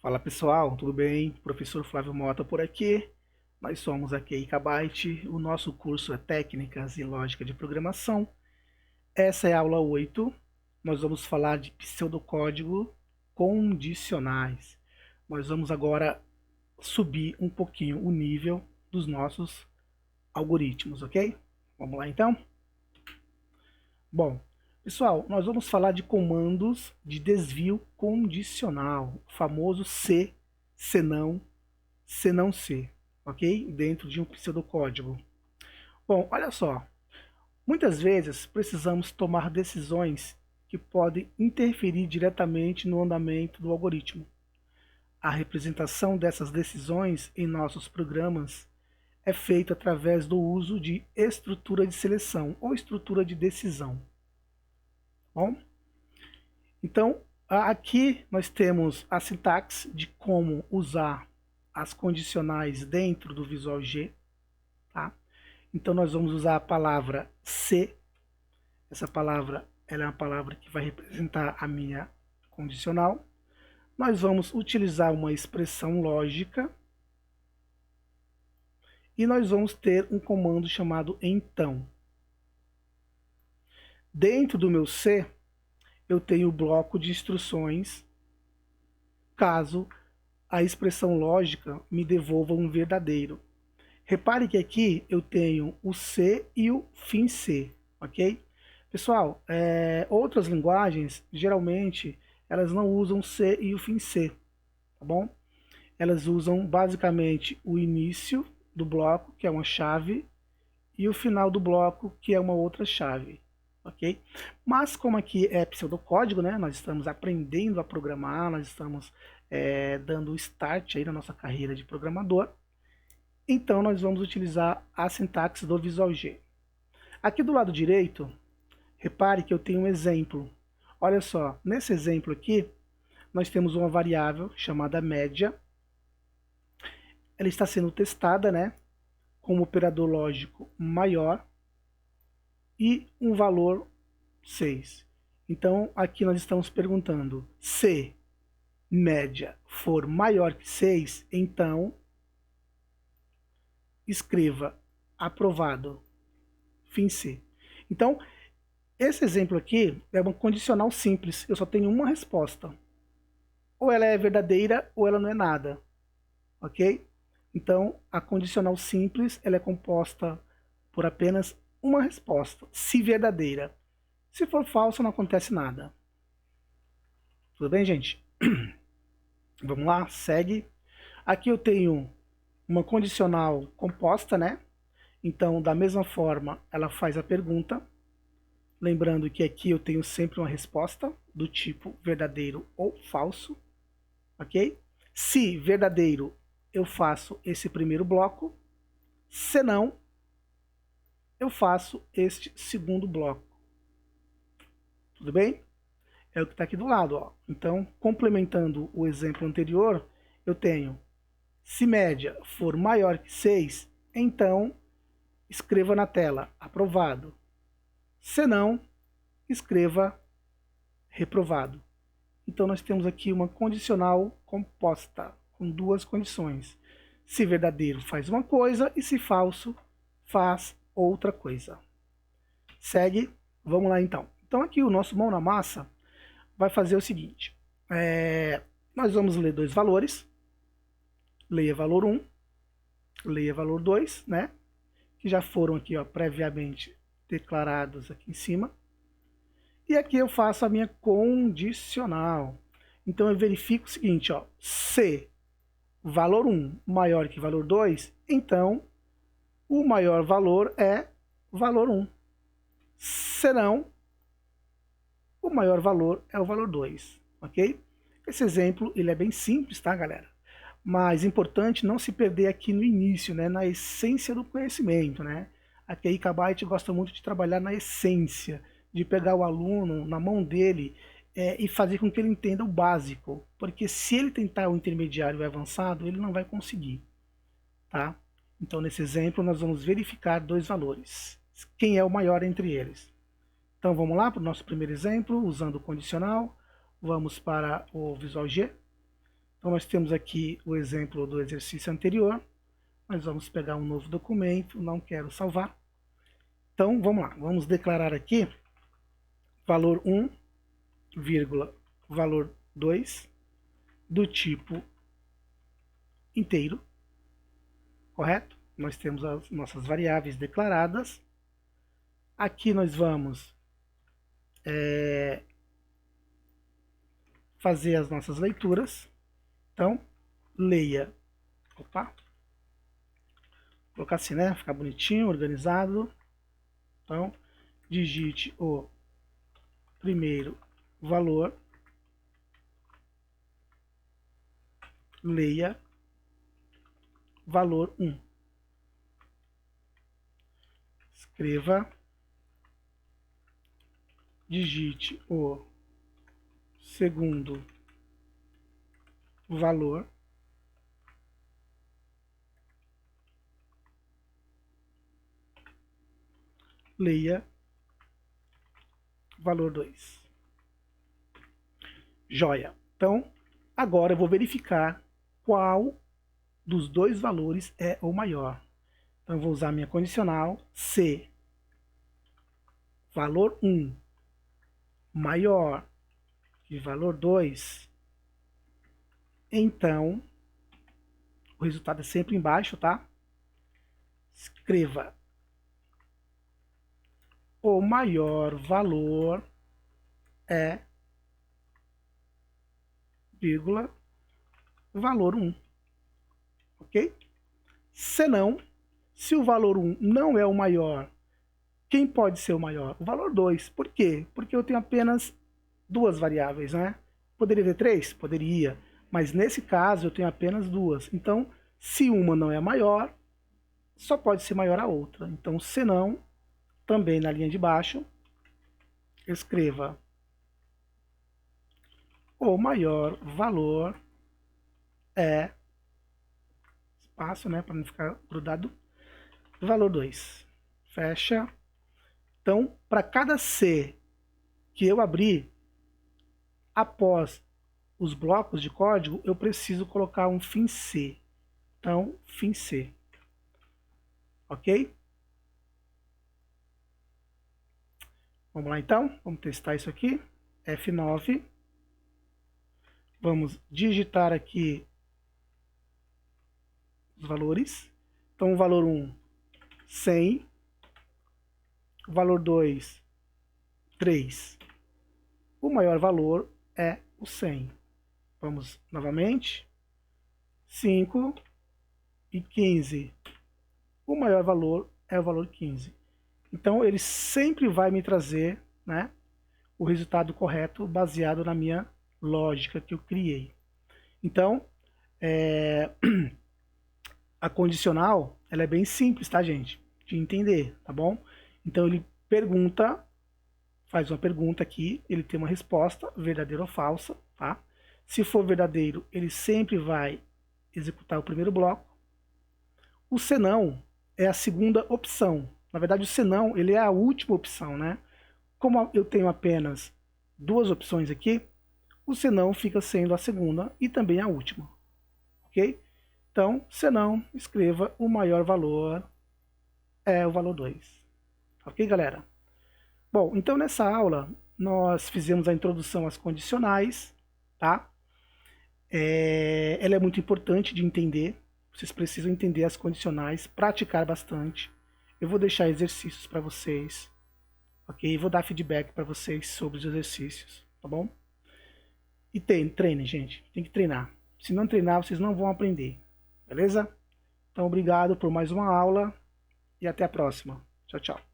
Fala pessoal, tudo bem? Professor Flávio Mota por aqui. Nós somos a QI Kbyte, o nosso curso é Técnicas e Lógica de Programação. Essa é a aula 8. Nós vamos falar de pseudocódigo condicionais. Nós vamos agora subir um pouquinho o nível dos nossos algoritmos, ok? Vamos lá então? Bom, pessoal, nós vamos falar de comandos de desvio condicional, o famoso se, se não se, ok? Dentro de um pseudocódigo. Bom, olha só, muitas vezes precisamos tomar decisões que podem interferir diretamente no andamento do algoritmo. A representação dessas decisões em nossos programas é feita através do uso de estrutura de seleção ou estrutura de decisão. Bom, então aqui nós temos a sintaxe de como usar as condicionais dentro do Visual G, tá? Então nós vamos usar a palavra se. Essa palavra ela é uma palavra que vai representar a minha condicional. Nós vamos utilizar uma expressão lógica e nós vamos ter um comando chamado então. Dentro do meu C, eu tenho o bloco de instruções caso a expressão lógica me devolva um verdadeiro. Repare que aqui eu tenho o C e o fim C, ok? Pessoal, outras linguagens, geralmente, elas não usam C e o fim C, tá bom? Elas usam basicamente o início do bloco, que é uma chave, e o final do bloco, que é uma outra chave, ok? Mas como aqui é pseudocódigo, né? Nós estamos aprendendo a programar, nós estamos dando start aí na nossa carreira de programador. Então nós vamos utilizar a sintaxe do Visual G. Aqui do lado direito, repare que eu tenho um exemplo. Olha só, nesse exemplo aqui, nós temos uma variável chamada média. Ela está sendo testada, né, com um operador lógico maior e um valor 6. Então aqui nós estamos perguntando se média for maior que 6, então escreva aprovado, fim C. Então, esse exemplo aqui é uma condicional simples, eu só tenho uma resposta. Ou ela é verdadeira ou ela não é nada, ok? Então, a condicional simples ela é composta por apenas uma resposta, se verdadeira. Se for falso, não acontece nada. Tudo bem, gente? Vamos lá, segue. Aqui eu tenho uma condicional composta, né? Então, da mesma forma, ela faz a pergunta. Lembrando que aqui eu tenho sempre uma resposta do tipo verdadeiro ou falso, ok? Se verdadeiro, eu faço esse primeiro bloco. Se não, eu faço este segundo bloco. Tudo bem? É o que está aqui do lado, ó. Então, complementando o exemplo anterior, eu tenho se média for maior que 6, então escreva na tela aprovado. Se não, escreva reprovado. Então nós temos aqui uma condicional composta com duas condições. Se verdadeiro faz uma coisa e se falso faz outra coisa. Segue, vamos lá então. Então aqui o nosso mão na massa vai fazer o seguinte. Nós vamos ler dois valores. Leia valor 1, leia valor 2, né? Que já foram aqui, ó, previamente declarados aqui em cima. E aqui eu faço a minha condicional. Então eu verifico o seguinte, ó, se valor 1 maior que valor 2, então o maior valor é valor 1. Se não, o maior valor é o valor 2, ok? Esse exemplo ele é bem simples, tá, galera? Mas importante não se perder aqui no início, né, na essência do conhecimento, né? A QI Kbyte gosta muito de trabalhar na essência, de pegar o aluno na mão dele e fazer com que ele entenda o básico, porque se ele tentar o intermediário e o avançado, ele não vai conseguir, tá? Então, nesse exemplo, nós vamos verificar dois valores. Quem é o maior entre eles? Então, vamos lá para o nosso primeiro exemplo, usando o condicional. Vamos para o Visual G. Então nós temos aqui o exemplo do exercício anterior. Nós vamos pegar um novo documento, não quero salvar. Então vamos lá, vamos declarar aqui valor 1, vírgula, valor 2 do tipo inteiro, correto? Nós temos as nossas variáveis declaradas. Aqui nós vamos fazer as nossas leituras. Então, leia. Opa. Vou colocar assim, né? Ficar bonitinho, organizado. Então, digite o primeiro valor. Leia valor 1. Escreva. Digite o segundo valor. Leia valor 2. Joia. Então, agora eu vou verificar qual dos dois valores é o maior. Então, eu vou usar minha condicional se valor 1 maior que valor 2, então o resultado é sempre embaixo, tá? Escreva o maior valor é vírgula valor 1, ok? Senão, se o valor 1 não é o maior, quem pode ser o maior? O valor 2. Por quê? Porque eu tenho apenas duas variáveis, né? Poderia ter 3? Poderia. Mas nesse caso eu tenho apenas duas. Então, se uma não é maior, só pode ser maior a outra. Então, senão, também na linha de baixo, escreva o maior valor é espaço, né, para não ficar grudado, valor 2. Fecha. Então, para cada C que eu abrir, após os blocos de código, eu preciso colocar um fim C. Então, fim C. Ok? Vamos lá então, vamos testar isso aqui. F9. Vamos digitar aqui os valores. Então, o valor 1, 100. O valor 2, 3. O maior valor é o 100. Vamos novamente. 5 e 15. O maior valor é o valor 15. Então, ele sempre vai me trazer, né, o resultado correto baseado na minha lógica que eu criei. Então, a condicional, ela é bem simples, tá, gente? De entender, tá bom? Então, ele pergunta, faz uma pergunta aqui, ele tem uma resposta, verdadeiro ou falsa, tá? Se for verdadeiro, ele sempre vai executar o primeiro bloco. O senão é a segunda opção. Na verdade, o senão, ele é a última opção, né? Como eu tenho apenas duas opções aqui, o senão fica sendo a segunda e também a última, ok? Então, senão, escreva o maior valor é o valor 2. Ok, galera? Bom, então nessa aula nós fizemos a introdução às condicionais, tá? Ela é muito importante de entender. Vocês precisam entender as condicionais, praticar bastante. Eu vou deixar exercícios para vocês, ok? Vou dar feedback para vocês sobre os exercícios, tá bom? E treinem, gente. Tem que treinar. Se não treinar, vocês não vão aprender, beleza? Então, obrigado por mais uma aula e até a próxima. Tchau, tchau.